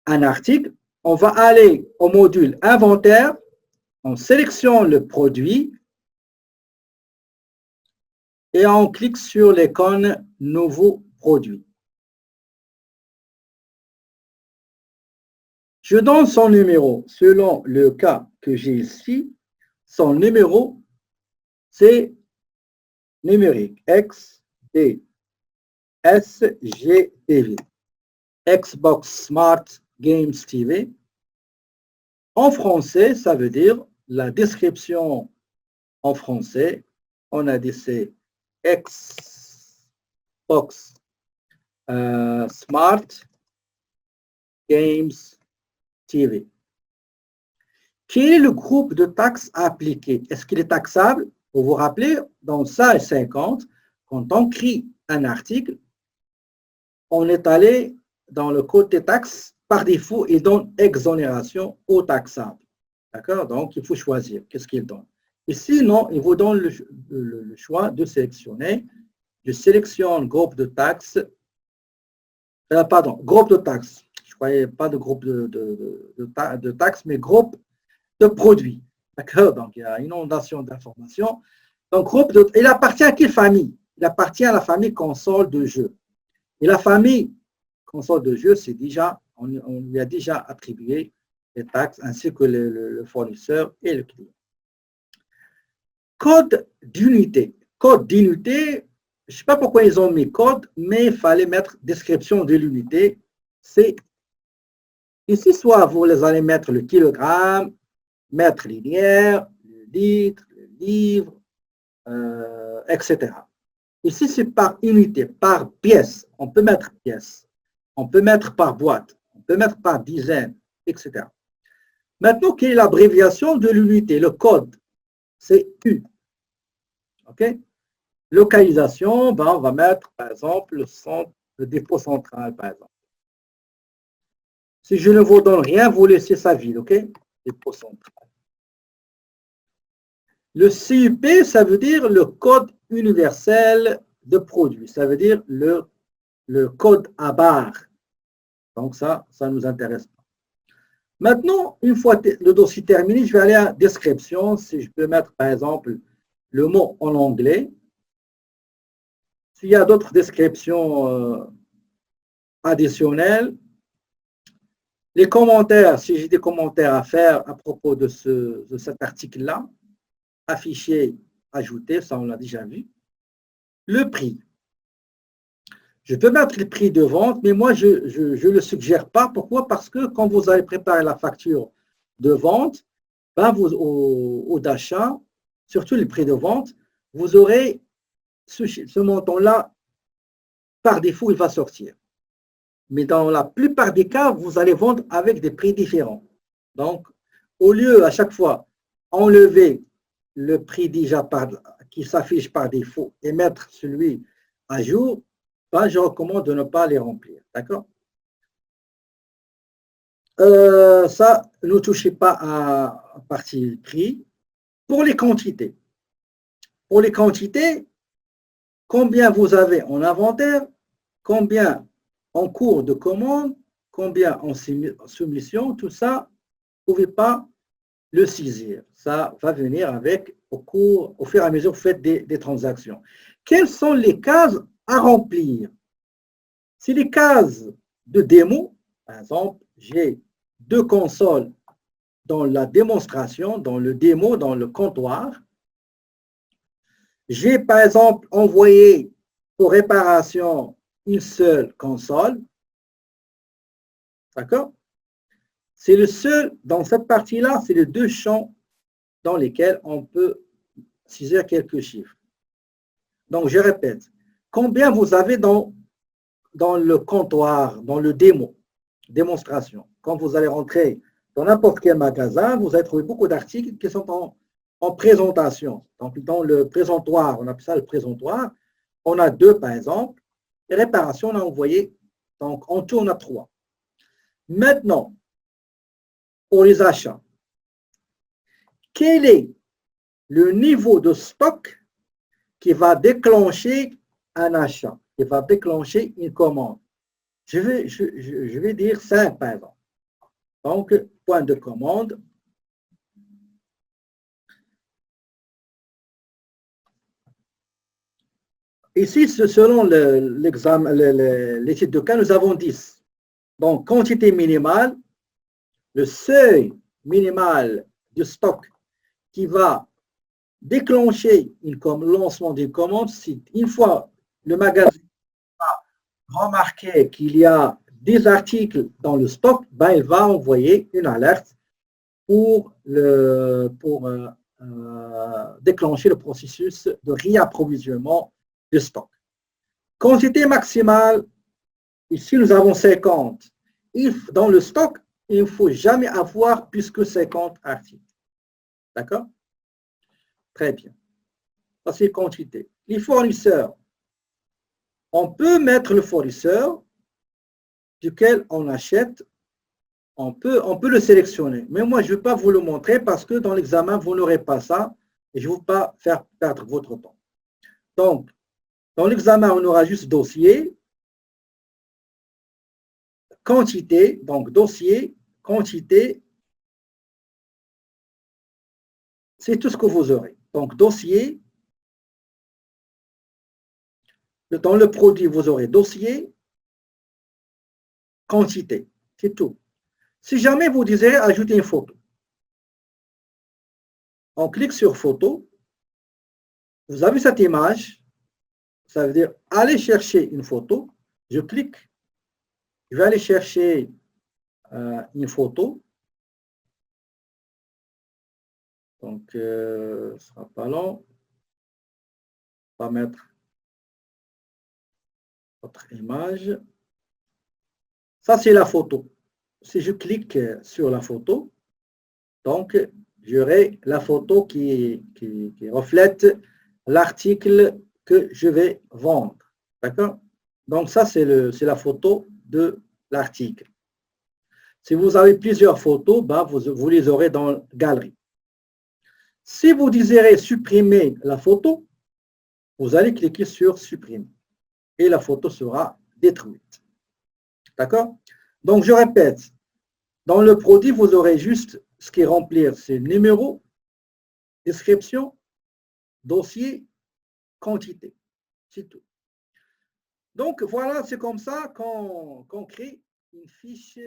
un article, on va aller au module inventaire, on sélectionne le produit et on clique sur l'icône nouveau produit. Je donne son numéro. Selon le cas que j'ai ici, son numéro, c'est numérique, XBSGTV, Xbox Smart Games TV. En français, ça veut dire la description en français. On a dit c'est Xbox Smart Games TV. Quel est le groupe de taxes à appliquer? Est-ce qu'il est taxable? Vous vous rappelez, dans SAE 50, quand on crée un article, on est allé dans le code des taxes, par défaut, il donne exonération au taxable. D'accord? Donc, il faut choisir. Qu'est-ce qu'il donne? Et sinon, il vous donne le choix de sélectionner. Je sélectionne groupe de taxes. Groupe de taxes. Je ne croyais pas de groupe de taxes, mais groupe de produits. D'accord? Donc, il y a une inondation d'informations. Donc, il appartient à quelle famille? Il appartient à la famille console de jeux. Et la famille console de jeux, c'est déjà, on lui a déjà attribué les taxes ainsi que le fournisseur et le client. Code d'unité. Code d'unité, je ne sais pas pourquoi ils ont mis code, mais il fallait mettre description de l'unité. C'est ici, soit vous les allez mettre le kilogramme, mètre linéaire, le litre, le livre, etc. Ici, c'est par unité, par pièce. On peut mettre pièce. On peut mettre par boîte. On peut mettre par dizaine, etc. Maintenant, quelle est l'abréviation de l'unité? Le code, c'est U. OK? Localisation, ben, on va mettre, par exemple, le dépôt central, par exemple. Si je ne vous donne rien, vous laissez sa ville, OK? Dépôt central. Le CUP, ça veut dire le code universel de produit. Ça veut dire le code à barre. Donc ça ne nous intéresse pas. Maintenant, une fois le dossier terminé, je vais aller à description. Si je peux mettre, par exemple, le mot en anglais. S'il y a d'autres descriptions additionnelles, les commentaires, si j'ai des commentaires à faire à propos de cet article-là, afficher, ajouter, ça on l'a déjà vu. Le prix. Je peux mettre le prix de vente, mais moi, je ne le suggère pas. Pourquoi? Parce que quand vous allez préparer la facture de vente, ben au d'achat, surtout le prix de vente, vous aurez ce montant-là, par défaut, il va sortir. Mais dans la plupart des cas, vous allez vendre avec des prix différents. Donc, au lieu à chaque fois enlever le prix déjà qui s'affiche par défaut et mettre celui à jour, ben, je recommande de ne pas les remplir. D'accord? Ça, ne touchez pas à partie prix. Pour les quantités, combien vous avez en inventaire, combien en cours de commande, combien en soumission, tout ça, vous ne pouvez pas le saisir. Ça va venir avec au fur et à mesure que vous faites des transactions. Quelles sont les cases à remplir? C'est les cases de démo. Par exemple, j'ai 2 consoles dans la démonstration, dans le démo, dans le comptoir. J'ai, par exemple, envoyé pour réparation une seule console. D'accord? C'est le seul, dans cette partie-là, c'est les 2 champs dans lesquels on peut saisir quelques chiffres. Donc, je répète, combien vous avez dans le comptoir, dans le démonstration? Quand vous allez rentrer dans n'importe quel magasin, vous allez trouver beaucoup d'articles qui sont en présentation. Donc, dans le présentoir, on appelle ça le présentoir, on a 2 par exemple, et réparation, on a envoyé, donc en tout, on a 3. Maintenant, pour les achats, quel est le niveau de stock qui va déclencher un achat, qui va déclencher une commande? Je vais dire 5 par exemple. Donc, point de commande. Ici, selon l'examen, l'étude de cas, nous avons 10. Donc, quantité minimale, le seuil minimal du stock qui va déclencher le lancement d'une commande, si une fois le magasin a remarqué qu'il y a des articles dans le stock, ben, il va envoyer une alerte pour déclencher le processus de réapprovisionnement du stock. Quantité maximale, ici nous avons 50. Dans le stock, il ne faut jamais avoir plus que 50 articles. D'accord? Très bien. Ça, c'est quantité. Les fournisseurs, on peut mettre le fournisseur duquel on achète, on peut le sélectionner. Mais moi, je ne vais pas vous le montrer parce que dans l'examen, vous n'aurez pas ça et je ne veux pas faire perdre votre temps. Donc, dans l'examen, on aura juste dossier, quantité, donc dossier, quantité, c'est tout ce que vous aurez. Donc, dossier, dans le produit, vous aurez dossier, quantité, c'est tout. Si jamais vous désirez ajouter une photo, on clique sur photo, vous avez cette image, ça veut dire aller chercher une photo, je clique, je vais aller chercher une photo, donc ce ne sera pas long, on va mettre votre image, ça c'est la photo. Si je clique sur la photo, donc j'aurai la photo qui reflète l'article que je vais vendre. D'accord? Donc ça, c'est la photo de l'article. Si vous avez plusieurs photos, ben, vous les aurez dans la galerie. Si vous désirez supprimer la photo, vous allez cliquer sur supprimer et la photo sera détruite. D'accord? Donc je répète, dans le produit, vous aurez juste ce qui est remplir, c'est numéro, description, dossier, quantité. C'est tout. Donc voilà, c'est comme ça qu'on crée une fiche